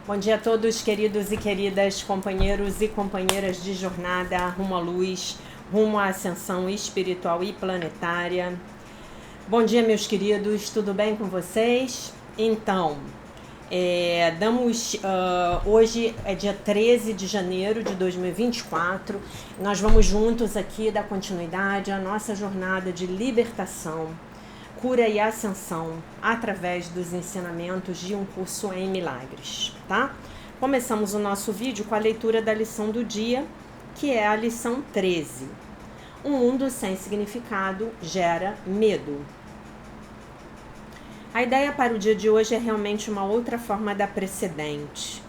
Bom dia a todos, queridos e queridas, companheiros e companheiras de jornada rumo à luz, rumo à ascensão espiritual e planetária. Bom dia, meus queridos, tudo bem com vocês? Então, hoje é dia 13 de janeiro de 2024. Nós vamos juntos aqui dar continuidade à nossa jornada de libertação, cura e ascensão através dos ensinamentos de um curso em milagres, tá? Começamos o nosso vídeo com a leitura da lição do dia, que é a lição 13. Um mundo sem significado gera medo. A ideia para o dia de hoje é realmente uma outra forma da precedente,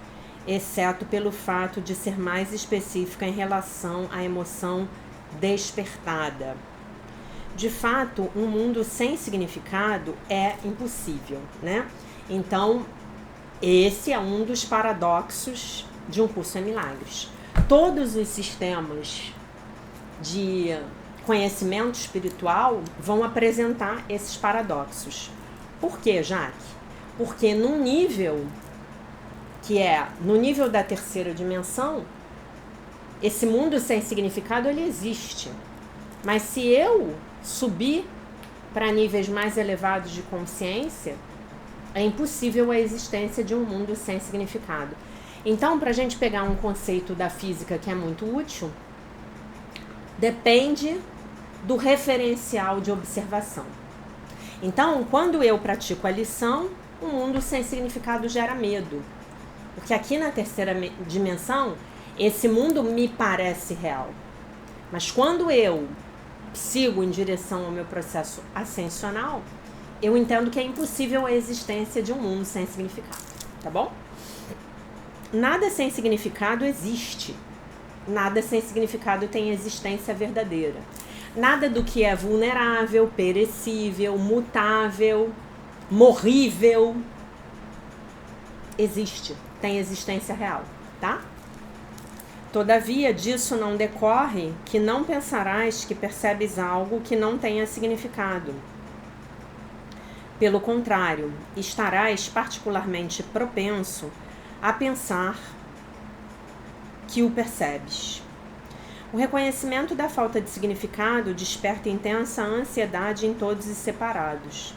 exceto pelo fato de ser mais específica em relação à emoção despertada. De fato, um mundo sem significado é impossível, né? Então, esse é um dos paradoxos de um curso em milagres. Todos os sistemas de conhecimento espiritual vão apresentar esses paradoxos. Por quê, Jaque? Porque no nível no nível da terceira dimensão, esse mundo sem significado, ele existe. Mas se eu subir para níveis mais elevados de consciência, é impossível a existência de um mundo sem significado. Então, para a gente pegar um conceito da física que é muito útil, depende do referencial de observação. Então, quando eu pratico a lição, um mundo sem significado gera medo. Porque aqui na terceira dimensão, esse mundo me parece real. Mas quando eu sigo em direção ao meu processo ascensional, eu entendo que é impossível a existência de um mundo sem significado, tá bom? Nada sem significado existe. Nada sem significado tem existência verdadeira. Nada do que é vulnerável, perecível, mutável, morrível, existe, tem existência real, tá? Todavia, disso não decorre que não pensarás que percebes algo que não tenha significado. Pelo contrário, estarás particularmente propenso a pensar que o percebes. O reconhecimento da falta de significado desperta intensa ansiedade em todos os separados.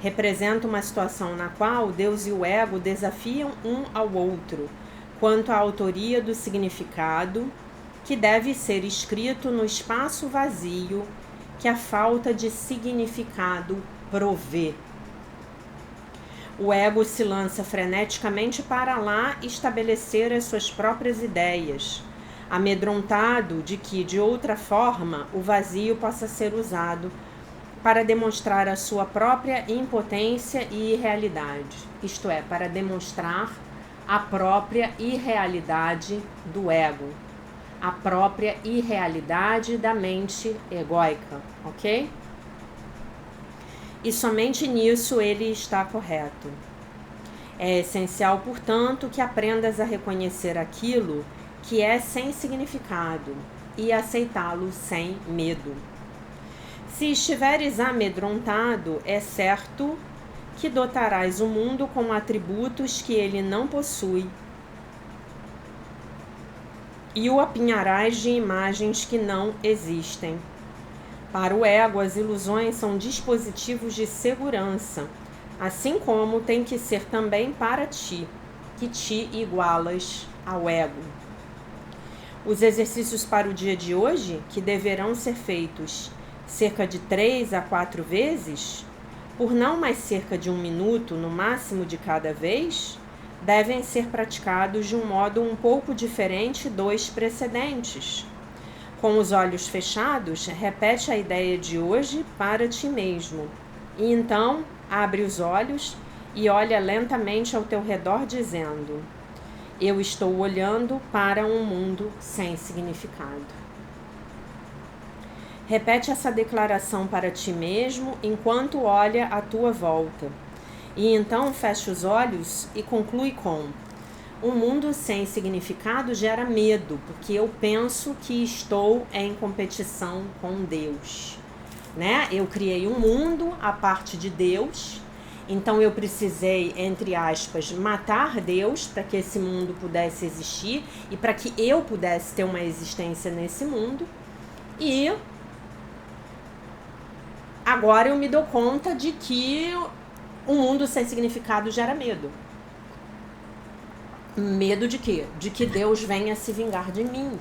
Representa uma situação na qual Deus e o ego desafiam um ao outro quanto à autoria do significado que deve ser escrito no espaço vazio que a falta de significado provê. O ego se lança freneticamente para lá estabelecer as suas próprias ideias, amedrontado de que, de outra forma, o vazio possa ser usado para demonstrar a sua própria impotência e irrealidade, isto é, para demonstrar a própria irrealidade do ego, a própria irrealidade da mente egóica, ok? E somente nisso ele está correto. É essencial, portanto, que aprendas a reconhecer aquilo que é sem significado e aceitá-lo sem medo. Se estiveres amedrontado, é certo que dotarás o mundo com atributos que ele não possui e o apinharás de imagens que não existem. Para o ego, as ilusões são dispositivos de segurança, assim como tem que ser também para ti, que te igualas ao ego. Os exercícios para o dia de hoje, que deverão ser feitos cerca de 3 a 4 vezes, por não mais cerca de 1 minuto no máximo de cada vez, devem ser praticados de um modo um pouco diferente dos precedentes. Com os olhos fechados, repete a ideia de hoje para ti mesmo. E então, abre os olhos e olha lentamente ao teu redor dizendo: eu estou olhando para um mundo sem significado. Repete essa declaração para ti mesmo enquanto olha à tua volta. E então fecha os olhos e conclui com: um mundo sem significado gera medo, porque eu penso que estou em competição com Deus. Né? Eu criei um mundo a parte de Deus Então eu precisei, entre aspas, matar Deus para que esse mundo pudesse existir e para que eu pudesse ter uma existência nesse mundo. E agora eu me dou conta de que um mundo sem significado gera medo. Medo de quê? De que Deus venha se vingar de mim,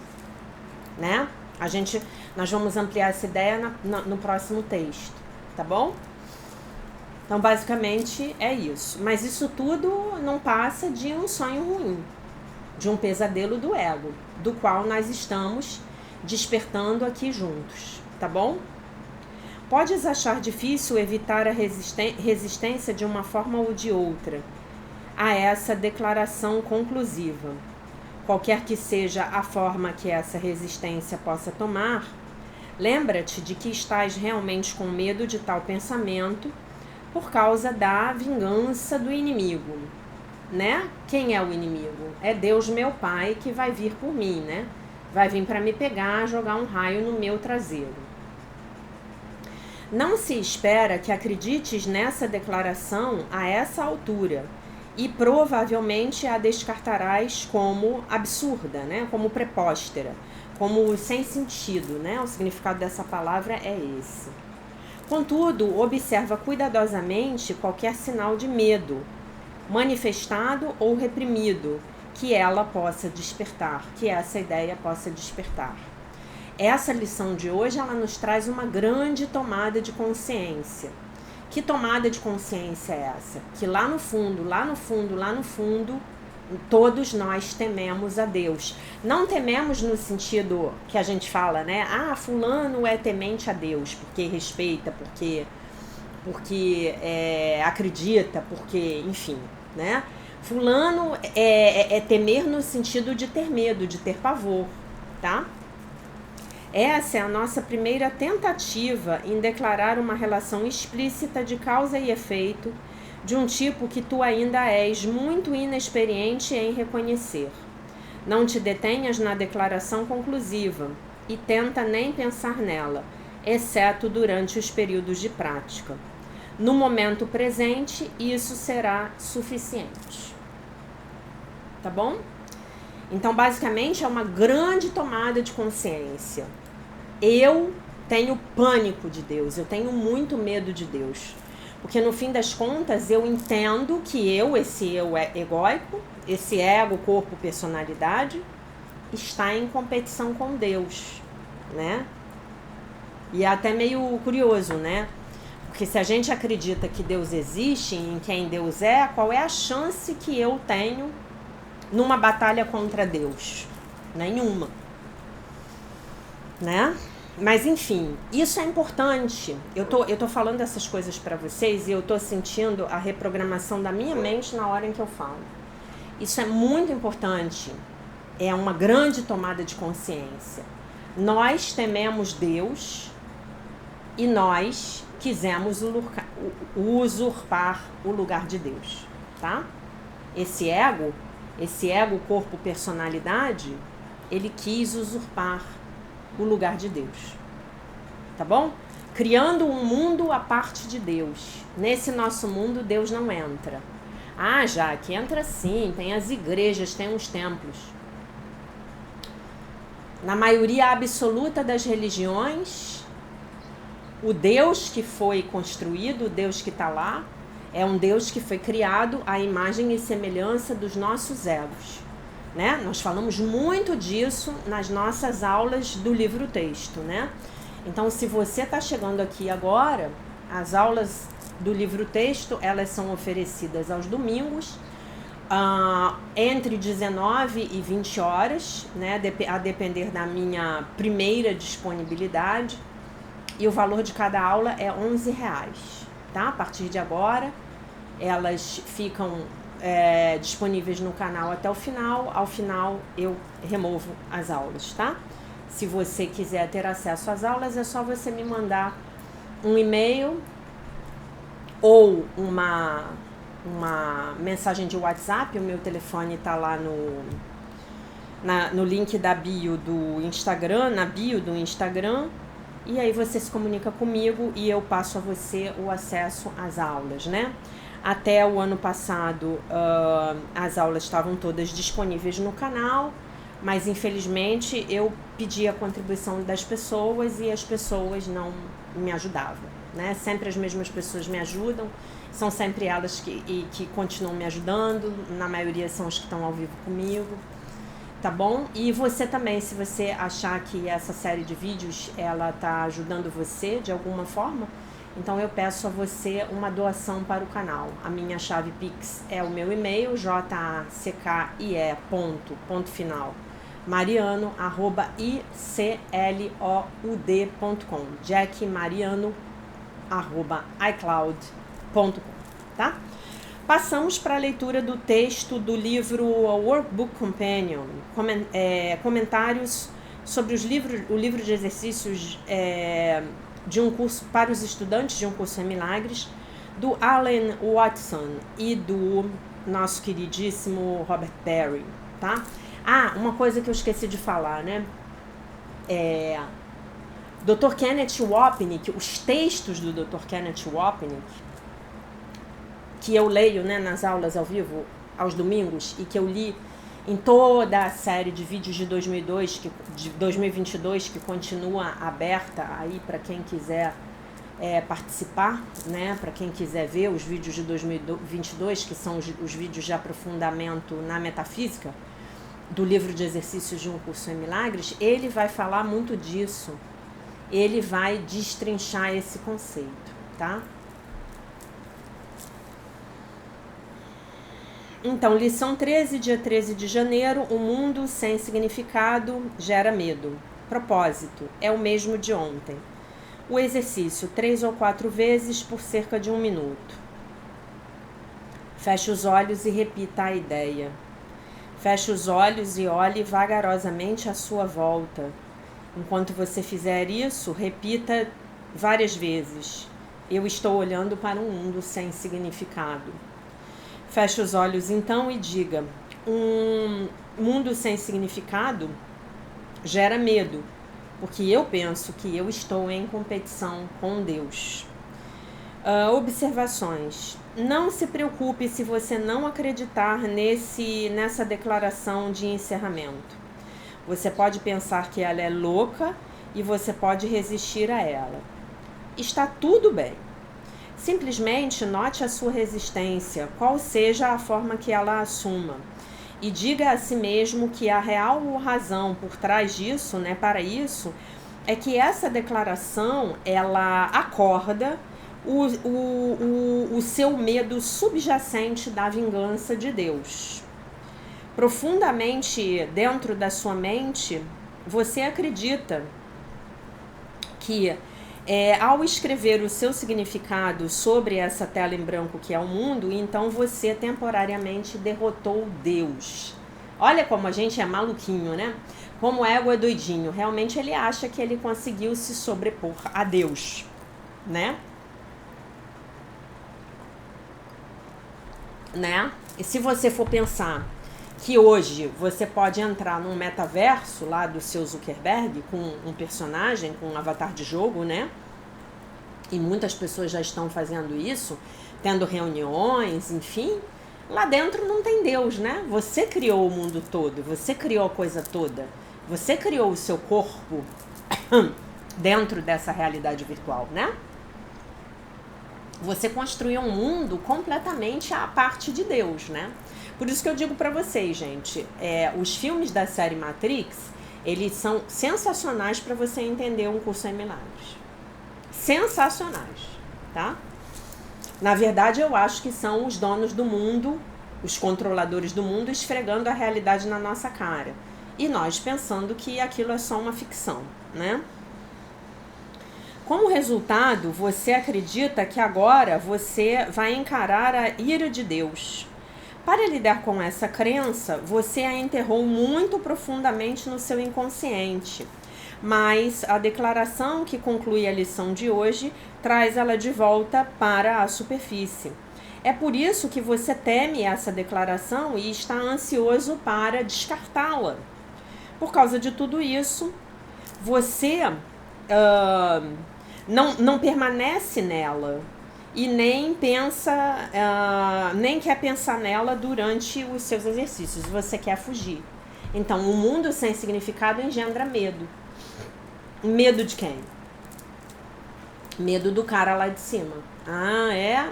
né? Nós vamos ampliar essa ideia no próximo texto, tá bom? Então, basicamente, é isso. Mas isso tudo não passa de um sonho ruim, de um pesadelo do ego, do qual nós estamos despertando aqui juntos, tá bom? Podes achar difícil evitar a resistência de uma forma ou de outra a essa declaração conclusiva. Qualquer que seja a forma que essa resistência possa tomar, lembra-te de que estás realmente com medo de tal pensamento por causa da vingança do inimigo, né? Quem é o inimigo? É Deus, meu Pai, que vai vir por mim, né? Vai vir para me pegar, jogar um raio no meu traseiro. Não se espera que acredites nessa declaração a essa altura e provavelmente a descartarás como absurda, né? Como prepóstera, como sem sentido, né? O significado dessa palavra é esse. Contudo, observa cuidadosamente qualquer sinal de medo, manifestado ou reprimido, que ela possa despertar, que essa ideia possa despertar. Essa lição de hoje, ela nos traz uma grande tomada de consciência. Que tomada de consciência é essa? Que lá no fundo, todos nós tememos a Deus. Não tememos no sentido que a gente fala, né? Ah, fulano é temente a Deus, porque respeita, porque acredita, porque, enfim, né? Fulano é temer no sentido de ter medo, de ter pavor, tá? Essa é a nossa primeira tentativa em declarar uma relação explícita de causa e efeito de um tipo que tu ainda és muito inexperiente em reconhecer. Não te detenhas na declaração conclusiva e tenta nem pensar nela, exceto durante os períodos de prática. No momento presente, isso será suficiente. Tá bom? Então, basicamente, é uma grande tomada de consciência. Eu tenho pânico de Deus, eu tenho muito medo de Deus. Porque, no fim das contas, eu entendo que esse eu egóico, esse ego, corpo, personalidade, está em competição com Deus, né? E é até meio curioso, né? Porque se a gente acredita que Deus existe, em quem Deus é, qual é a chance que eu tenho numa batalha contra Deus? Nenhuma, né? Mas enfim, isso é importante. Eu tô falando essas coisas para vocês e eu tô sentindo a reprogramação da minha mente na hora em que eu falo. Isso é muito importante. É uma grande tomada de consciência. Nós tememos Deus e nós quisemos usurpar o lugar de Deus, tá? Esse ego, corpo, personalidade, ele quis usurpar o lugar de Deus, tá bom? Criando um mundo à parte de Deus. Nesse nosso mundo, Deus não entra. Ah, Jaque, entra sim, tem as igrejas, tem os templos. Na maioria absoluta das religiões, o Deus que foi construído, o Deus que está lá, é um Deus que foi criado à imagem e semelhança dos nossos egos, né? Nós falamos muito disso nas nossas aulas do livro-texto, né? Então, se você está chegando aqui agora, as aulas do livro-texto, elas são oferecidas aos domingos, entre 19 e 20 horas, né? A depender da minha primeira disponibilidade. E o valor de cada aula é R$11, tá? A partir de agora, elas ficam disponíveis no canal até o final. Ao final, eu removo as aulas, tá? Se você quiser ter acesso às aulas, é só você me mandar um e-mail ou uma mensagem de WhatsApp. O meu telefone está lá no link da bio do Instagram, na bio do Instagram. E aí você se comunica comigo e eu passo a você o acesso às aulas, né? Até o ano passado, as aulas estavam todas disponíveis no canal, mas infelizmente eu pedi a contribuição das pessoas e as pessoas não me ajudavam, né? Sempre as mesmas pessoas me ajudam, são sempre elas que continuam me ajudando, na maioria são as que estão ao vivo comigo, tá bom? E você também, se você achar que essa série de vídeos ela tá ajudando você de alguma forma, então eu peço a você uma doação para o canal. A minha chave Pix é o meu e-mail, jackie.final mariano@icloud.com, jackmariano@icloud.com, tá? Passamos para a leitura do texto do livro Workbook Companion, comentários sobre o livro de exercícios de um curso para os estudantes de um curso em milagres, do Alan Watson e do nosso queridíssimo Robert Barry, tá? Ah, uma coisa que eu esqueci de falar, né? Dr. Kenneth Wapnick, os textos do Dr. Kenneth Wapnick, que eu leio, né, nas aulas ao vivo, aos domingos, e que eu li em toda a série de vídeos de 2022, que continua aberta aí para quem quiser participar, né, para quem quiser ver os vídeos de 2022, que são os vídeos de aprofundamento na metafísica, do livro de exercícios de um curso em milagres, ele vai falar muito disso, ele vai destrinchar esse conceito, tá? Então, lição 13, dia 13 de janeiro, o mundo sem significado gera medo. Propósito, é o mesmo de ontem. O exercício, 3 ou 4 vezes por cerca de 1 minuto. Feche os olhos e repita a ideia. Feche os olhos e olhe vagarosamente à sua volta. Enquanto você fizer isso, repita várias vezes. Eu estou olhando para um mundo sem significado. Feche os olhos então e diga: um mundo sem significado gera medo, porque eu penso que eu estou em competição com Deus. Observações. Não se preocupe se você não acreditar nessa declaração de encerramento. Você pode pensar que ela é louca e você pode resistir a ela. Está tudo bem. Simplesmente note a sua resistência, qual seja a forma que ela assuma, e diga a si mesmo que a real razão por trás disso, né, para isso, é que essa declaração, ela acorda o seu medo subjacente da vingança de Deus. Profundamente dentro da sua mente, você acredita que ao escrever o seu significado sobre essa tela em branco que é o mundo, então você temporariamente derrotou Deus. Olha como a gente é maluquinho, né? Como o ego é doidinho. Realmente ele acha que ele conseguiu se sobrepor a Deus, né? E se você for pensar que hoje você pode entrar num metaverso lá do seu Zuckerberg com um personagem, com um avatar de jogo, né? E muitas pessoas já estão fazendo isso, tendo reuniões, enfim. Lá dentro não tem Deus, né? Você criou o mundo todo, você criou a coisa toda. Você criou o seu corpo dentro dessa realidade virtual, né? Você construiu um mundo completamente à parte de Deus, né? Por isso que eu digo pra vocês, gente, os filmes da série Matrix, eles são sensacionais para você entender um curso em milagres. Sensacionais, tá? Na verdade, eu acho que são os donos do mundo, os controladores do mundo, esfregando a realidade na nossa cara. E nós pensando que aquilo é só uma ficção, né? Como resultado, você acredita que agora você vai encarar a ira de Deus. Para lidar com essa crença, você a enterrou muito profundamente no seu inconsciente. Mas a declaração que conclui a lição de hoje traz ela de volta para a superfície. É por isso que você teme essa declaração e está ansioso para descartá-la. Por causa de tudo isso, você não permanece nela e nem nem quer pensar nela durante os seus exercícios. Você quer fugir. Então, um mundo sem significado engendra medo. Medo de quem? Medo do cara lá de cima. Ah, é?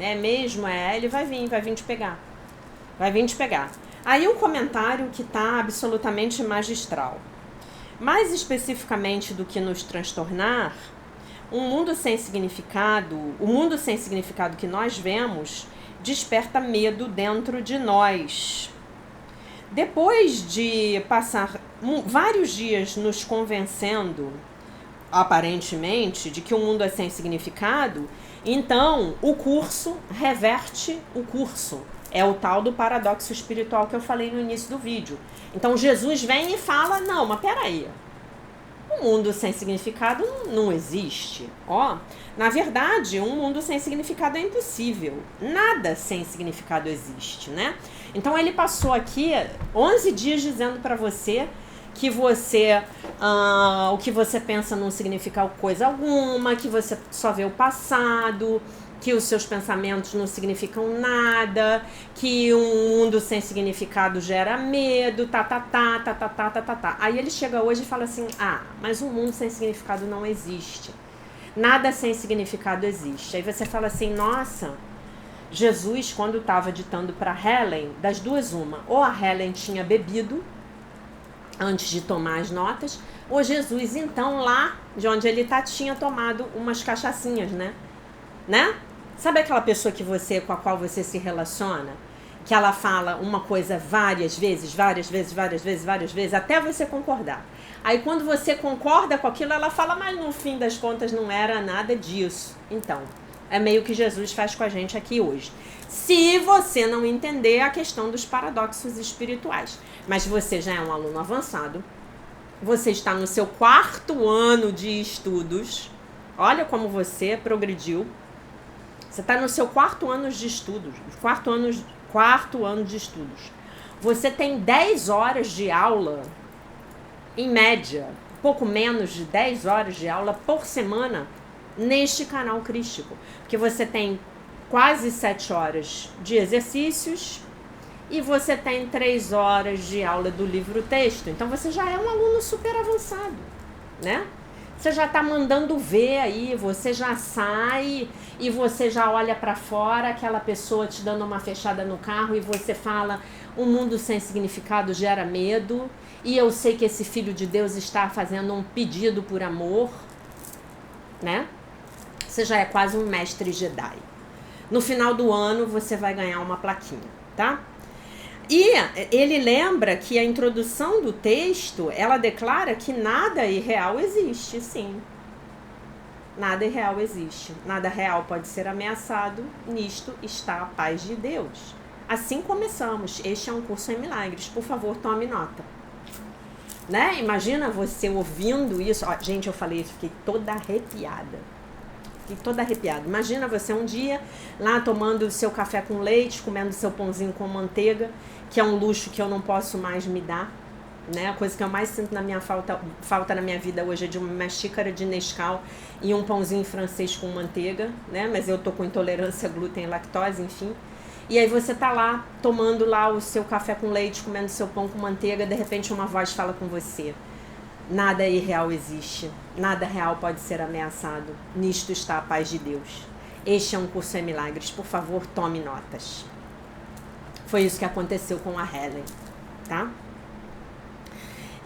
É mesmo? Ele vai vir te pegar. Vai vir te pegar. Aí um comentário que tá absolutamente magistral. Mais especificamente do que nos transtornar, o mundo sem significado que nós vemos desperta medo dentro de nós. Depois de passar vários dias nos convencendo, aparentemente, de que o mundo é sem significado, então o curso reverte o curso. É o tal do paradoxo espiritual que eu falei no início do vídeo. Então Jesus vem e fala, não, mas peraí, o mundo sem significado não existe. Na verdade, um mundo sem significado é impossível. Nada sem significado existe, né? Então ele passou aqui 11 dias dizendo para você que o que você pensa não significa coisa alguma, que você só vê o passado, que os seus pensamentos não significam nada, que um mundo sem significado gera medo, Aí ele chega hoje e fala assim, mas um mundo sem significado não existe. Nada sem significado existe. Aí você fala assim, nossa, Jesus, quando estava ditando para Helen, das duas uma, ou a Helen tinha bebido antes de tomar as notas, ou Jesus, então, lá de onde ele tá, tinha tomado umas cachaçinhas, né? Sabe aquela pessoa com a qual você se relaciona? Que ela fala uma coisa várias vezes, até você concordar. Aí quando você concorda com aquilo, ela fala, mas no fim das contas não era nada disso. Então, é meio que Jesus faz com a gente aqui hoje. Se você não entender a questão dos paradoxos espirituais. Mas você já é um aluno avançado, você está no seu 4º ano de estudos, olha como você progrediu. Você está no seu 4º ano de estudos, quarto ano de estudos. Você tem 10 horas de aula, em média, pouco menos de 10 horas de aula por semana neste canal crístico. Porque você tem quase 7 horas de exercícios e você tem 3 horas de aula do livro-texto. Então você já é um aluno super avançado, né? Você já tá mandando ver aí, você já sai e você já olha para fora, aquela pessoa te dando uma fechada no carro e você fala, um mundo sem significado gera medo e eu sei que esse filho de Deus está fazendo um pedido por amor, né? Você já é quase um mestre Jedi. No final do ano você vai ganhar uma plaquinha, tá? E ele lembra que a introdução do texto, ela declara que nada irreal existe, sim. Nada irreal existe. Nada real pode ser ameaçado. Nisto está a paz de Deus. Assim começamos. Este é um curso em milagres. Por favor, tome nota. Né? Imagina você ouvindo isso. Gente, eu falei isso, fiquei toda arrepiada. Imagina você um dia lá tomando o seu café com leite, comendo seu pãozinho com manteiga, que é um luxo que eu não posso mais me dar, né? A coisa que eu mais sinto na minha falta na minha vida hoje é de uma xícara de Nescau e um pãozinho francês com manteiga, né? Mas eu tô com intolerância a glúten e lactose, enfim. E aí você tá lá, tomando lá o seu café com leite, comendo seu pão com manteiga, de repente uma voz fala com você. Nada irreal existe, nada real pode ser ameaçado, nisto está a paz de Deus. Este é um curso em milagres, por favor, tome notas. Foi isso que aconteceu com a Helen, tá?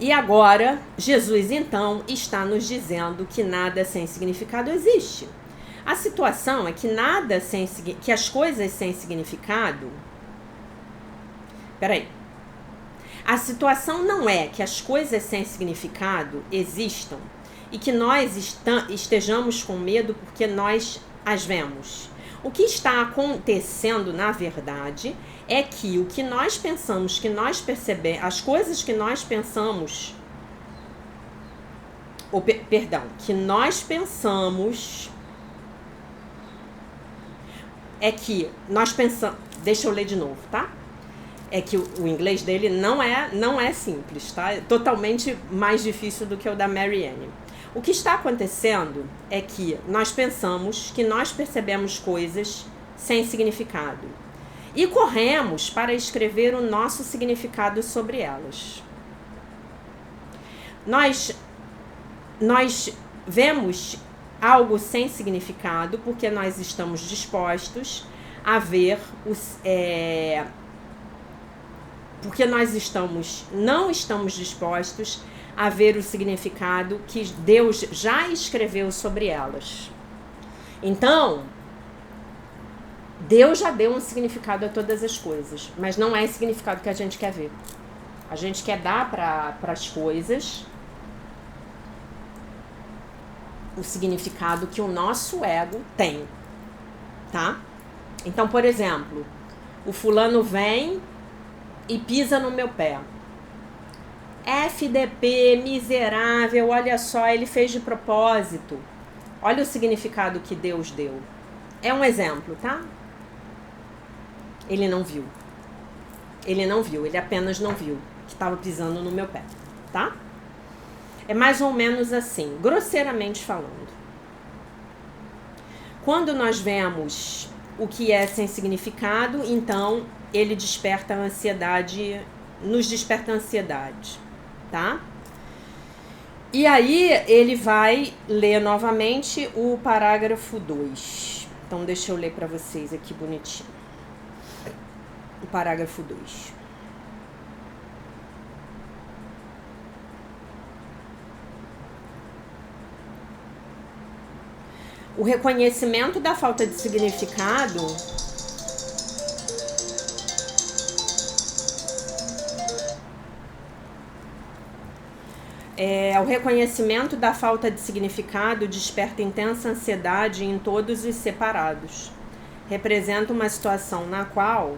E agora, Jesus então está nos dizendo que nada sem significado existe. A situação é que que as coisas sem significado... Peraí. A situação não é que as coisas sem significado existam e que nós estejamos com medo porque nós as vemos. O que está acontecendo, na verdade, é que o que nós pensamos, que nós percebemos, as coisas que nós pensamos, que nós pensamos, é que nós pensamos, deixa eu ler de novo, tá? É que o inglês dele não é simples, tá? É totalmente mais difícil do que o da Marianne. O que está acontecendo é que nós pensamos que nós percebemos coisas sem significado e corremos para escrever o nosso significado sobre elas. Nós vemos algo sem significado porque nós estamos dispostos a ver porque nós não estamos dispostos a ver o significado que Deus já escreveu sobre elas. Então, Deus já deu um significado a todas as coisas, mas não é esse significado que a gente quer ver. A gente quer dar para as coisas o significado que o nosso ego tem, tá? Então, por exemplo, o fulano vem e pisa no meu pé. FDP, miserável, olha só, ele fez de propósito. Olha o significado que Deus deu. É um exemplo, tá? Ele não viu. Ele apenas não viu que estava pisando no meu pé, tá? É mais ou menos assim, grosseiramente falando. Quando nós vemos o que é sem significado, então ele desperta a ansiedade, nos desperta a ansiedade, tá? E aí ele vai ler novamente o parágrafo 2. Então deixa eu ler para vocês aqui bonitinho. O parágrafo 2. O reconhecimento da falta de significado o reconhecimento da falta de significado desperta intensa ansiedade em todos os separados. Representa uma situação na qual...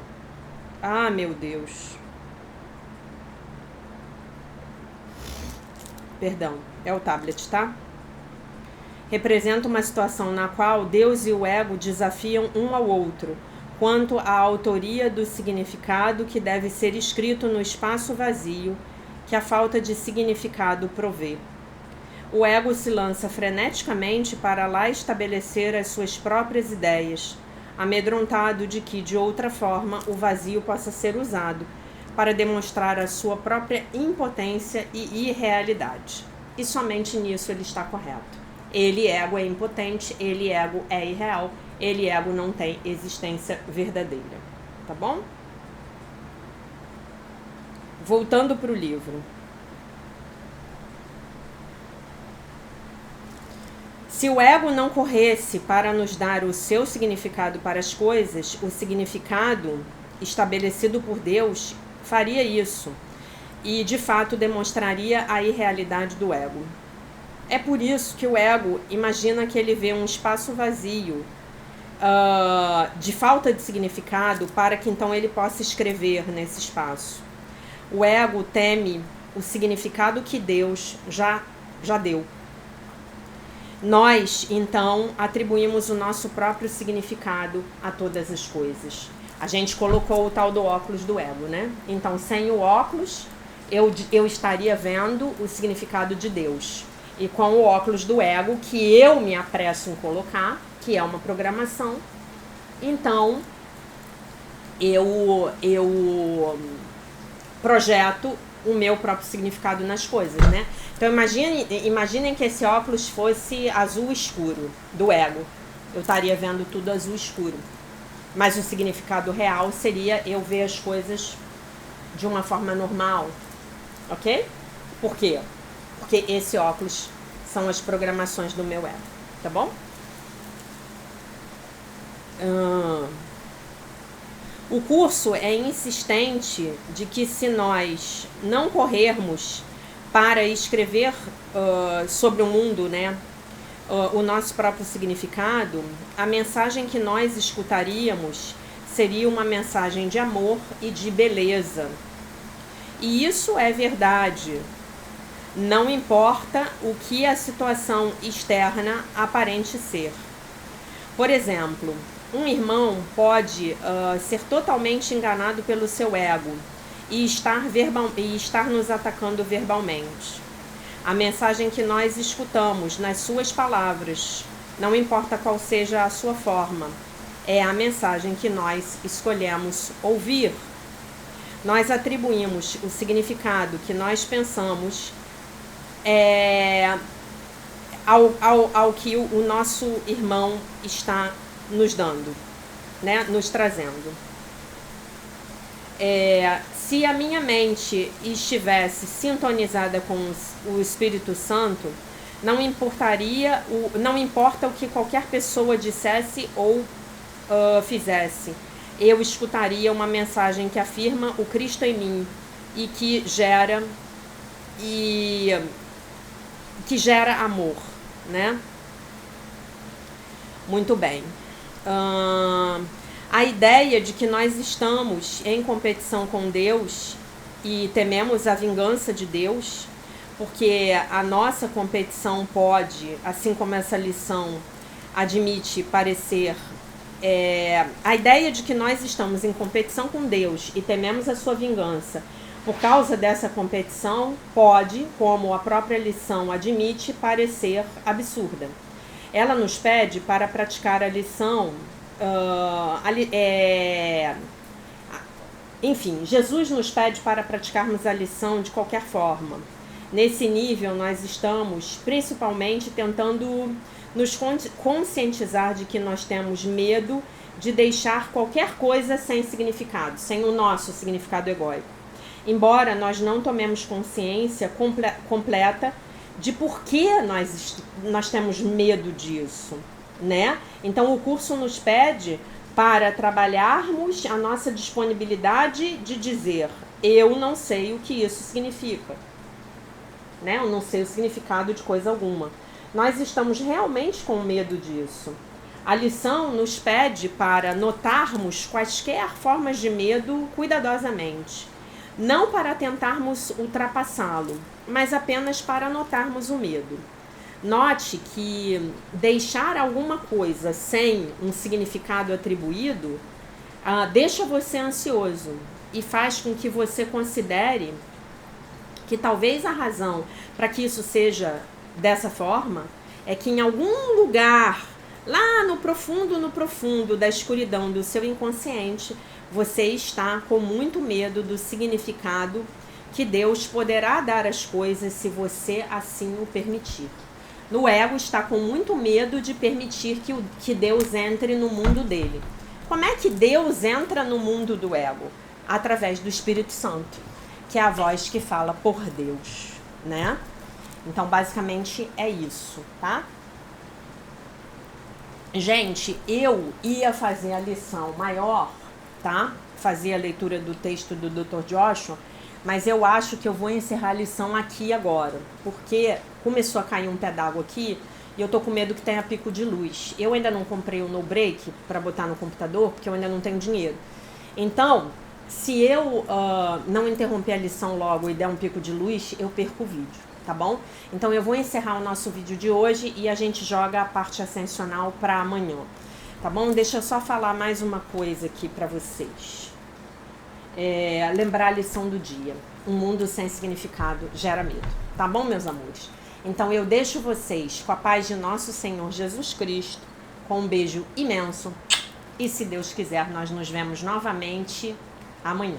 Ah, meu Deus. Perdão, é o tablet, tá? Representa uma situação na qual Deus e o ego desafiam um ao outro quanto à autoria do significado que deve ser escrito no espaço vazio que a falta de significado provê. O ego se lança freneticamente para lá estabelecer as suas próprias ideias, amedrontado de que, de outra forma, o vazio possa ser usado para demonstrar a sua própria impotência e irrealidade. E somente nisso ele está correto. Ele, ego, é impotente, ele, ego, é irreal, ele, ego, não tem existência verdadeira. Tá bom? Voltando para o livro. Se o ego não corresse para nos dar o seu significado para as coisas, o significado estabelecido por Deus faria isso e, de fato, demonstraria a irrealidade do ego. É por isso que o ego imagina que ele vê um espaço vazio de falta de significado para que então ele possa escrever nesse espaço. O ego teme o significado que Deus já deu. Nós, então, atribuímos o nosso próprio significado a todas as coisas. A gente colocou o tal do óculos do ego, né? Então, sem o óculos, eu estaria vendo o significado de Deus. E com o óculos do ego, que eu me apresso em colocar, que é uma programação, então eu projeto o meu próprio significado nas coisas, né? Então imaginem que esse óculos fosse azul escuro, do ego. Eu estaria vendo tudo azul escuro. Mas o significado real seria eu ver as coisas de uma forma normal, ok? Por quê? Porque esse óculos são as programações do meu ego, tá bom? O curso é insistente de que se nós não corrermos para escrever sobre o mundo, né, o nosso próprio significado, a mensagem que nós escutaríamos seria uma mensagem de amor e de beleza. E isso é verdade. Não importa o que a situação externa aparente ser. Por exemplo, um irmão pode ser totalmente enganado pelo seu ego e estar nos atacando verbalmente. A mensagem que nós escutamos nas suas palavras, não importa qual seja a sua forma, é a mensagem que nós escolhemos ouvir. Nós atribuímos o significado que nós pensamos ao que o nosso irmão está nos dando, né? Nos trazendo. Se a minha mente estivesse sintonizada com o Espírito Santo, não importa o que qualquer pessoa dissesse ou fizesse, eu escutaria uma mensagem que afirma o Cristo em mim e que gera amor, né? Muito bem. A ideia de que nós estamos em competição com Deus e tememos a vingança de Deus, porque a nossa competição pode, assim como essa lição admite parecer, a ideia de que nós estamos em competição com Deus e tememos a sua vingança por causa dessa competição pode, como a própria lição admite, parecer absurda. Ela nos pede para praticar a lição, enfim, Jesus nos pede para praticarmos a lição de qualquer forma. Nesse nível, nós estamos principalmente tentando nos conscientizar de que nós temos medo de deixar qualquer coisa sem significado, sem o nosso significado egóico. Embora nós não tomemos consciência completa de por que nós temos medo disso, né? Então o curso nos pede para trabalharmos a nossa disponibilidade de dizer: eu não sei o que isso significa, né? Eu não sei o significado de coisa alguma. Nós estamos realmente com medo disso. A lição nos pede para notarmos quaisquer formas de medo cuidadosamente, não para tentarmos ultrapassá-lo, mas apenas para notarmos o medo. Note que deixar alguma coisa sem um significado atribuído deixa você ansioso e faz com que você considere que talvez a razão para que isso seja dessa forma é que em algum lugar, lá no profundo da escuridão do seu inconsciente, você está com muito medo do significado que Deus poderá dar às coisas se você assim o permitir. No ego está com muito medo de permitir que Deus entre no mundo dele. Como é que Deus entra no mundo do ego? Através do Espírito Santo, que é a voz que fala por Deus, né? Então, basicamente, é isso, tá? Gente, eu ia fazer a lição maior, tá? Fazer a leitura do texto do Dr. Joshua, mas eu acho que eu vou encerrar a lição aqui agora, porque começou a cair um pé d'água aqui e eu tô com medo que tenha pico de luz. Eu ainda não comprei o no break para botar no computador, porque eu ainda não tenho dinheiro. Então, se eu não interromper a lição logo e der um pico de luz, eu perco o vídeo, tá bom? Então eu vou encerrar o nosso vídeo de hoje e a gente joga a parte ascensional para amanhã, tá bom? Deixa eu só falar mais uma coisa aqui para vocês. Lembrar a lição do dia. Um mundo sem significado gera medo, tá bom, meus amores? Então eu deixo vocês com a paz de nosso Senhor Jesus Cristo, com um beijo imenso e, se Deus quiser, nós nos vemos novamente amanhã.